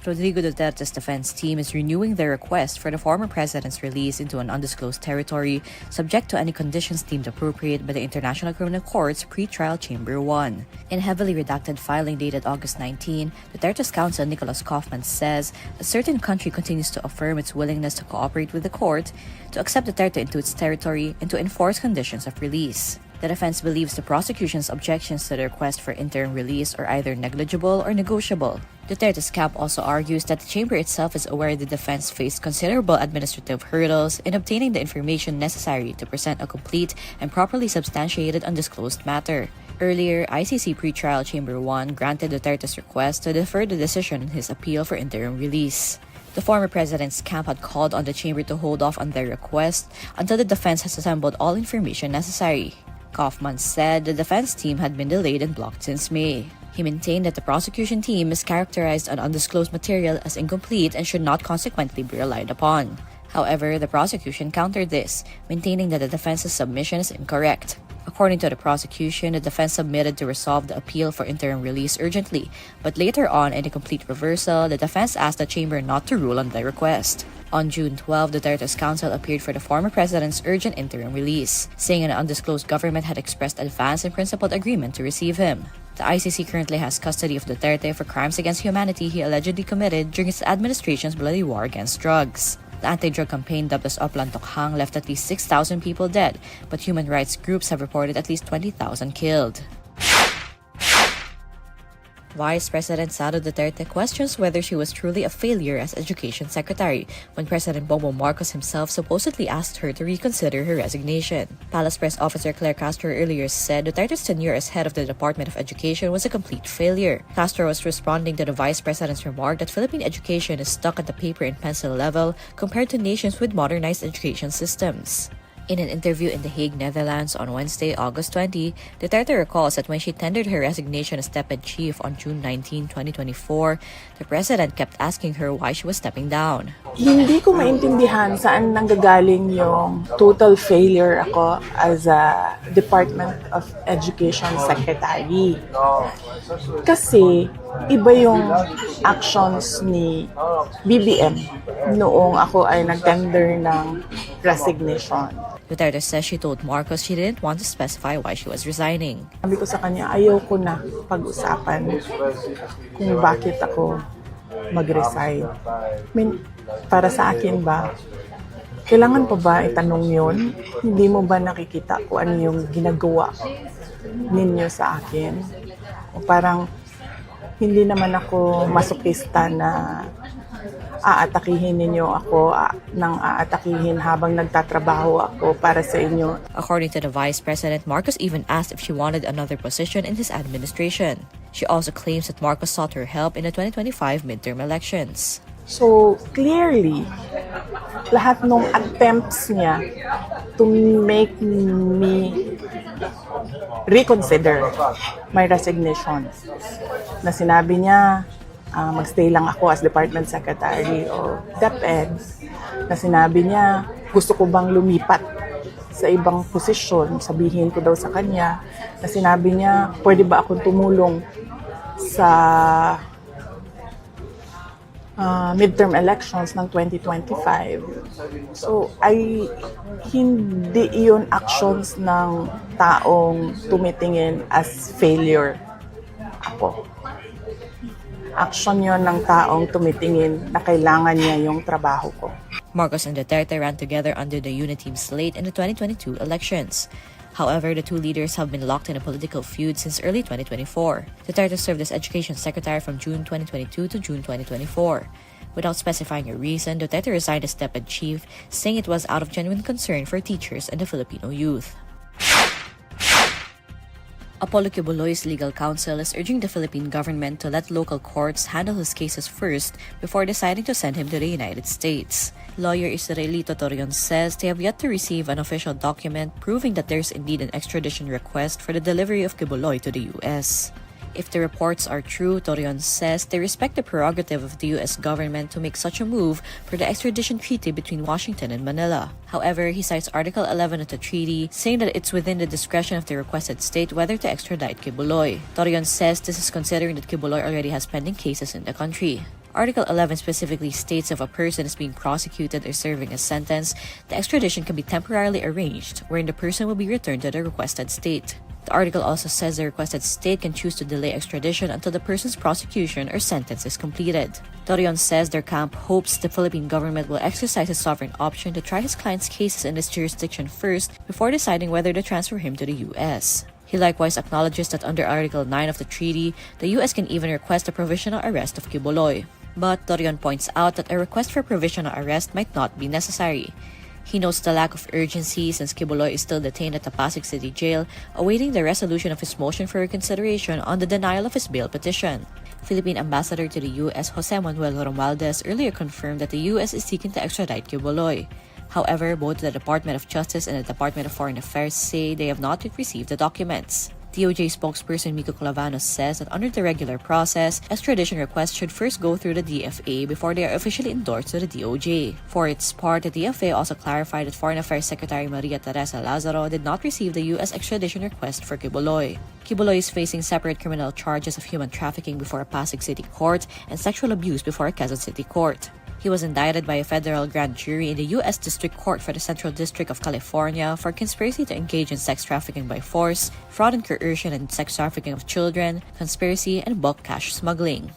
Rodrigo Duterte's defense team is renewing their request for the former president's release into an undisclosed territory, subject to any conditions deemed appropriate by the International Criminal Court's Pre-Trial Chamber 1. In a heavily redacted filing dated August 19, Duterte's counsel Nicholas Kaufman says a certain country continues to affirm its willingness to cooperate with the court, to accept Duterte into its territory, and to enforce conditions of release. The defense believes the prosecution's objections to the request for interim release are either negligible or negotiable. Duterte's camp also argues that the chamber itself is aware the defense faced considerable administrative hurdles in obtaining the information necessary to present a complete and properly substantiated undisclosed matter. Earlier, ICC Pre-Trial Chamber 1 granted Duterte's request to defer the decision in his appeal for interim release. The former president's camp had called on the chamber to hold off on their request until the defense has assembled all information necessary. Kaufman said the defense team had been delayed and blocked since May. He maintained that the prosecution team mischaracterized an undisclosed material as incomplete and should not consequently be relied upon. However, the prosecution countered this, maintaining that the defense's submission is incorrect. According to the prosecution, the defense submitted to resolve the appeal for interim release urgently, but later on, in a complete reversal, the defense asked the chamber not to rule on the request. On June 12, Duterte's counsel appeared for the former president's urgent interim release, saying an undisclosed government had expressed advance and principled agreement to receive him. The ICC currently has custody of Duterte for crimes against humanity he allegedly committed during his administration's bloody war against drugs. The anti-drug campaign dubbed as Oplan Tokhang left at least 6,000 people dead, but human rights groups have reported at least 20,000 killed. Vice President Sara Duterte questions whether she was truly a failure as Education Secretary when President Bongbong Marcos himself supposedly asked her to reconsider her resignation. Palace Press Officer Claire Castro earlier said Duterte's tenure as head of the Department of Education was a complete failure. Castro was responding to the Vice President's remark that Philippine education is stuck at the paper and pencil level compared to nations with modernized education systems. In an interview in The Hague, Netherlands on Wednesday, August 20, Duterte recalls that when she tendered her resignation as DepEd chief on June 19, 2024, the president kept asking her why she was stepping down. Hindi ko maintindihan saan nanggagaling yung total failure ako as a Department of Education Secretary. Kasi iba yung actions ni BBM noong ako ay nag-tender ng resignation. Duterte says she told Marcos she didn't want to specify why she was resigning. Sabi ko sa kanya, ayaw ko na pag-usapan kung bakit ako mag-resign. Para sa akin ba, kailangan pa ba itanong yun? Hindi mo ba nakikita kung ano yung ginagawa ninyo sa akin? O parang hindi naman ako masokista na aatakihin ninyo ako nang aatakihin habang nagtatrabaho ako para sa inyo. According to the Vice President, Marcos even asked if she wanted another position in his administration. She also claims that Marcos sought her help in the 2025 midterm elections. So, clearly, lahat ng attempts niya to make me reconsider my resignation, na sinabi niya, magstay lang ako as Department Secretary o DepEd, na sinabi niya, gusto ko bang lumipat sa ibang posisyon, sabihin ko daw sa kanya, na sinabi niya, pwede ba akong tumulong sa midterm elections ng 2025. So, hindi iyon actions ng taong tumitingin as failure ako. Action yon ng taong tumitingin na kailangan niya yung trabaho ko. Marcos and Duterte ran together under the Uniteam slate in the 2022 elections. However, the two leaders have been locked in a political feud since early 2024. Duterte served as Education Secretary from June 2022 to June 2024. Without specifying a reason, Duterte resigned as DepEd chief, saying it was out of genuine concern for teachers and the Filipino youth. Apollo Kiboloy's legal counsel is urging the Philippine government to let local courts handle his cases first before deciding to send him to the United States. Lawyer Israelito Torion says they have yet to receive an official document proving that there's indeed an extradition request for the delivery of Kiboloy to the U.S. If the reports are true, Torion says they respect the prerogative of the U.S. government to make such a move for the extradition treaty between Washington and Manila. However, he cites Article 11 of the treaty, saying that it's within the discretion of the requested state whether to extradite Kiboloy. Torion says this is considering that Kiboloy already has pending cases in the country. Article 11 specifically states if a person is being prosecuted or serving a sentence, the extradition can be temporarily arranged, wherein the person will be returned to the requested state. The article also says the requested state can choose to delay extradition until the person's prosecution or sentence is completed. Torion says their camp hopes the Philippine government will exercise its sovereign option to try his client's cases in this jurisdiction first before deciding whether to transfer him to the U.S. He likewise acknowledges that under Article 9 of the treaty, the U.S. can even request the provisional arrest of Kiboloy. But Torion points out that a request for provisional arrest might not be necessary. He notes the lack of urgency since Kiboloy is still detained at the Pasig City Jail, awaiting the resolution of his motion for reconsideration on the denial of his bail petition. Philippine Ambassador to the U.S. Jose Manuel Romualdez earlier confirmed that the U.S. is seeking to extradite Kiboloy. However, both the Department of Justice and the Department of Foreign Affairs say they have not yet received the documents. DOJ spokesperson Miko Clavanos says that under the regular process, extradition requests should first go through the DFA before they are officially endorsed to the DOJ. For its part, the DFA also clarified that Foreign Affairs Secretary Maria Teresa Lazaro did not receive the U.S. extradition request for Kiboloy. Kiboloy is facing separate criminal charges of human trafficking before a Pasig City court and sexual abuse before a Quezon City court. He was indicted by a federal grand jury in the U.S. District Court for the Central District of California for conspiracy to engage in sex trafficking by force, fraud and coercion and sex trafficking of children, conspiracy, and bulk cash smuggling.